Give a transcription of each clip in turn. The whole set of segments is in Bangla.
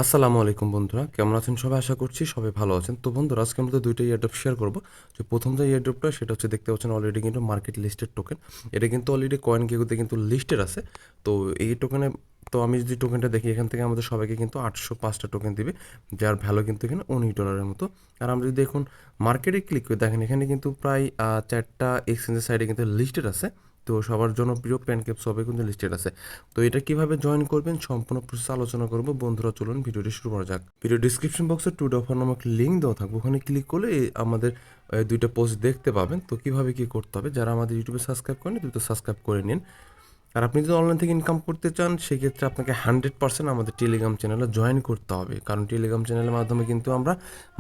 আসসালামু আলাইকুম বন্ধুরা, কেমন আছেন সবাই? আশা করছি সবাই ভালো আছেন। তো বন্ধুরা, আজকে আমরা দুইটা এয়ারড্রপ শেয়ার করব। যে প্রথম যে এয়ারড্রপটা সেটা হচ্ছে দেখতে পাচ্ছেন অলরেডি কিন্তু মার্কেট লিস্টেড টোকেন। এটা কিন্তু অলরেডি কয়েন গেগোতে কিন্তু লিস্টেড আছে। তো এই টোকেনে আমি যদি টোকেনটা দেখি, এখান থেকে আমাদের সবাইকে কিন্তু 805টা টোকেন দিবে, যার ভ্যালু কিন্তু এখানে $19 মতো। আর আমরা যদি এখন মার্কেটে ক্লিক করে দেখেন, এখানে কিন্তু প্রায় 4টা এক্সচেঞ্জের সাইডে কিন্তু লিস্টেড আছে। তো সবার জনপ্রিয় প্যানকেক সবাই কিন্তু লিস্টেড আছে। তো এটা কিভাবে জয়েন করবেন সম্পূর্ণ প্রসেস আলোচনা করব। বন্ধুরা চলুন ভিডিওটি শুরু করা যাক। ভিডিও ডিসক্রিপশন বক্সে টু অফার নামক লিঙ্ক দেওয়া থাকবে, ওখানে ক্লিক করলে আমাদের দুইটা পোস্ট দেখতে পাবেন। তো কিভাবে কি করতে হবে, যারা আমাদের ইউটিউবে সাবস্ক্রাইব করেন দ্রুত সাবস্ক্রাইব করে নিন। আর আপনি যদি অনলাইন থেকে ইনকাম করতে চান, সেক্ষেত্রে আপনাকে 100% আমাদের টেলিগ্রাম চ্যানেলে জয়েন করতে হবে, কারণ টেলিগ্রাম চ্যানেলের মাধ্যমে কিন্তু আমরা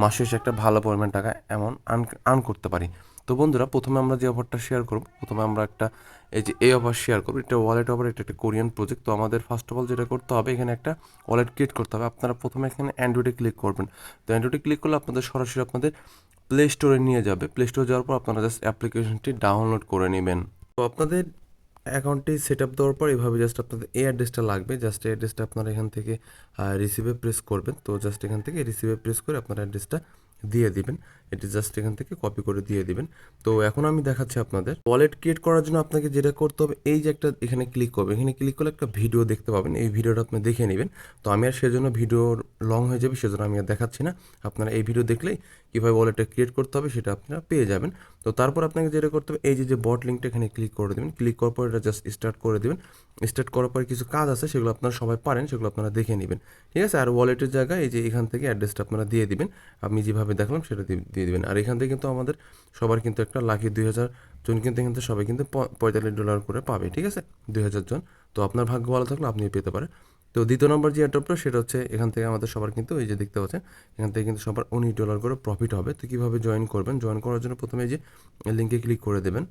মাসে শেষে একটা ভালো পরিমাণ টাকা এমন আর্ন করতে পারি। তো বন্ধুরা, প্রথমে আমরা যে অফারটা শেয়ার করব, প্রথমে আমরা একটা এই অফার শেয়ার করব। এটা ওয়ালেট অফার, এটা একটা কোরিয়ান প্রজেক্ট। তো আমাদের ফার্স্ট অফ অল যেটা করতে হবে, এখানে একটা ওয়ালেট ক্রিয়েট করতে হবে। আপনারা প্রথমে এখানে অ্যান্ড্রয়েডে ক্লিক করবেন। তো অ্যান্ড্রয়েডে ক্লিক করলে আপনাদের সরাসরি আপনাদের প্লে স্টোরে নিয়ে যাবে। প্লে স্টোরে যাওয়ার পর আপনারা জাস্ট অ্যাপ্লিকেশনটি ডাউনলোড করে নেবেন। তো আপনাদের অ্যাকাউন্টটি সেট আপ দেওয়ার পর এভাবে জাস্ট আপনাদের এই অ্যাড্রেসটা লাগবে। জাস্ট এই অ্যাড্রেসটা আপনারা এখান থেকে রিসিভে প্রেস করবেন। তো জাস্ট এখান থেকে রিসিভে প্রেস করে আপনার অ্যাড্রেসটা দিয়ে দিবেন। এটি জাস্ট এখান থেকে কপি করে দিয়ে দিবেন। তো এখন আমি দেখাচ্ছি আপনাদের ওয়ালেট ক্রিয়েট করার জন্য আপনাকে যেটা করতে হবে, এই যে একটা এখানে ক্লিক করবে, এখানে ক্লিক করলে একটা ভিডিও দেখতে পাবেন। এই ভিডিওটা আপনি দেখে নেবেন। তো আমি আর সেজন্য ভিডিও লং হয়ে যাবে, সেজন্য আমি আর দেখাচ্ছি না। আপনারা এই ভিডিও দেখলেই কীভাবে ওয়ালেটটা ক্রিয়েট করতে হবে সেটা আপনারা পেয়ে যাবেন। তো তারপর আপনাকে যেটা করতে হবে, এই যে বট লিঙ্কটা এখানে ক্লিক করে দেবেন। ক্লিক করার পর এটা জাস্ট স্টার্ট করে দেবেন। স্টার্ট করার পর কিছু কাজ আছে, সেগুলো আপনারা সবাই পারেন, সেগুলো আপনারা দেখে নেবেন। ঠিক আছে? আর ওয়ালেটের জায়গায় এই যে এখান থেকে অ্যাড্রেসটা আপনারা দিয়ে দিবেন। আমি যেভাবে দেখলাম সেটা দিয়ে দিবেন। আর এখান থেকে কিন্তু আমাদের সবার কিন্তু একটা লাকি 2000 জন কিন্তু এখান থেকে সবাই কিন্তু $45 করে পাবে। ঠিক আছে? 2000 জন। তো আপনার ভাগ্য ভালো থাকলে আপনিও পেতে পারেন। তো দ্বিতীয় নম্বর যে অ্যাড্রপটা, সেটা হচ্ছে এখান থেকে আমাদের সবার কিন্তু এই যে দেখতে পাচ্ছেন, এখান থেকে কিন্তু সবার $19 করে প্রফিট হবে। তো কীভাবে জয়েন করবেন? জয়েন করার জন্য প্রথমে এই যে লিঙ্কে ক্লিক করে দেবেন।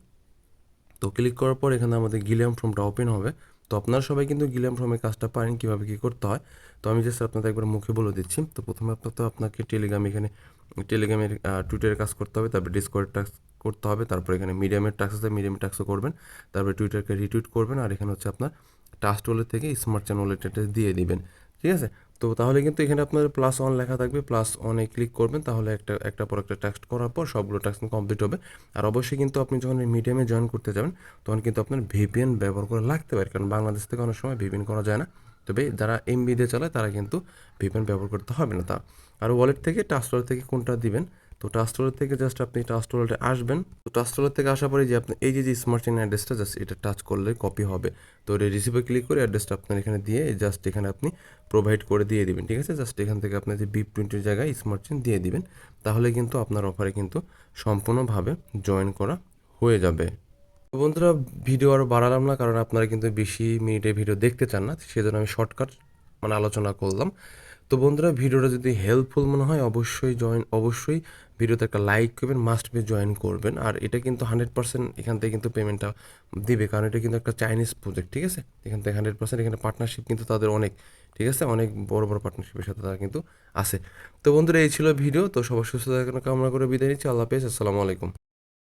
তো ক্লিক করার পর এখানে আমাদের গিলিয়াম ফর্মটা ওপেন হবে। তো আপনারা সবাই কিন্তু গিলিয়াম ফর্মের কাজটা পারেন, কীভাবে কী করতে হয়। তো আমি জাস্ট আপনাদের একবার মুখে বলে দিচ্ছি। তো প্রথমে আপনাকে টেলিগ্রামের টুইটারের কাজ করতে হবে, তারপরে ডিসকর্ডের টাস্ক করতে হবে, তারপর এখানে মিডিয়ামের টাস্ক আছে, মিডিয়ামের টাস্কও করবেন, তারপরে টুইটারকে রিটুইট করবেন, আর এখানে হচ্ছে আপনার টাস্ক ওয়ালেট থেকে স্মার্ট চ্যানেল ওয়ালেটটা দিয়ে দিবেন। ঠিক আছে? তো তাহলে কিন্তু এখানে আপনার +1 লেখা থাকবে, +1-এ ক্লিক করবেন, তাহলে একটা পর একটা টাস্ক করার পর সবগুলো টাস্ক কমপ্লিট হবে। আর অবশ্যই কিন্তু আপনি যখন এই মিডিয়ামে জয়েন করতে যাবেন, তখন কিন্তু আপনার ভিপিএন ব্যবহার করা লাগতে পারে, কারণ বাংলাদেশ থেকে অনেক সময় ভিপিএন করা যায় না। তবে যারা এমবি দিয়ে চালায় তারা কিন্তু ভিপিএন ব্যবহার করতে হবে না। আর ওয়ালেট থেকে ট্রাস্ট ওয়ালেট থেকে কোনটা দিবেন? তো ট্রাস্ট ওয়ালেট থেকে জাস্ট আপনি ট্রাস্ট ওয়ালেটে আসবেন। তো ট্রাস্ট ওয়ালেট থেকে আসার পরে যে আপনি এই যে স্মার্ট চেইন অ্যাড্রেসটা জাস্ট এটা টাচ করলে কপি হবে। তো এটা রিসিভে ক্লিক করে অ্যাড্রেসটা আপনার এখানে দিয়ে জাস্ট এখানে আপনি প্রোভাইড করে দিয়ে দিবেন। ঠিক আছে? জাস্ট এখান থেকে আপনার যে BIP20 জায়গায় স্মার্ট চেইন দিয়ে দিবেন। তাহলে কিন্তু আপনার অফারে কিন্তু সম্পূর্ণভাবে জয়েন করা হয়ে যাবে। তো বন্ধুরা, ভিডিও আরও বাড়ালাম না, কারণ আপনারা কিন্তু বেশি মিনিটের ভিডিও দেখতে চান না, সেজন্য আমি শর্টকাট আলোচনা করলাম। তো বন্ধুরা, ভিডিওটা যদি হেল্পফুল মনে হয় অবশ্যই ভিডিওতে একটা লাইক করবেন, মাস্ট বি জয়েন করবেন। আর এটা কিন্তু 100% এখান থেকে কিন্তু পেমেন্টটা দিবে, কারণ এটা কিন্তু একটা চাইনিজ প্রজেক্ট। ঠিক আছে? এখান থেকে 100% এখানে পার্টনারশিপ কিন্তু তাদের অনেক, ঠিক আছে, অনেক বড় বড় পার্টনারশিপের সাথে তারা কিন্তু আছে। তো বন্ধুরা, এই ছিল ভিডিও। তো সবার সুস্থ থাকার কামনা করে বিদায় নিচ্ছি। আল্লাহ হাফেজ, আসসালামু আলাইকুম।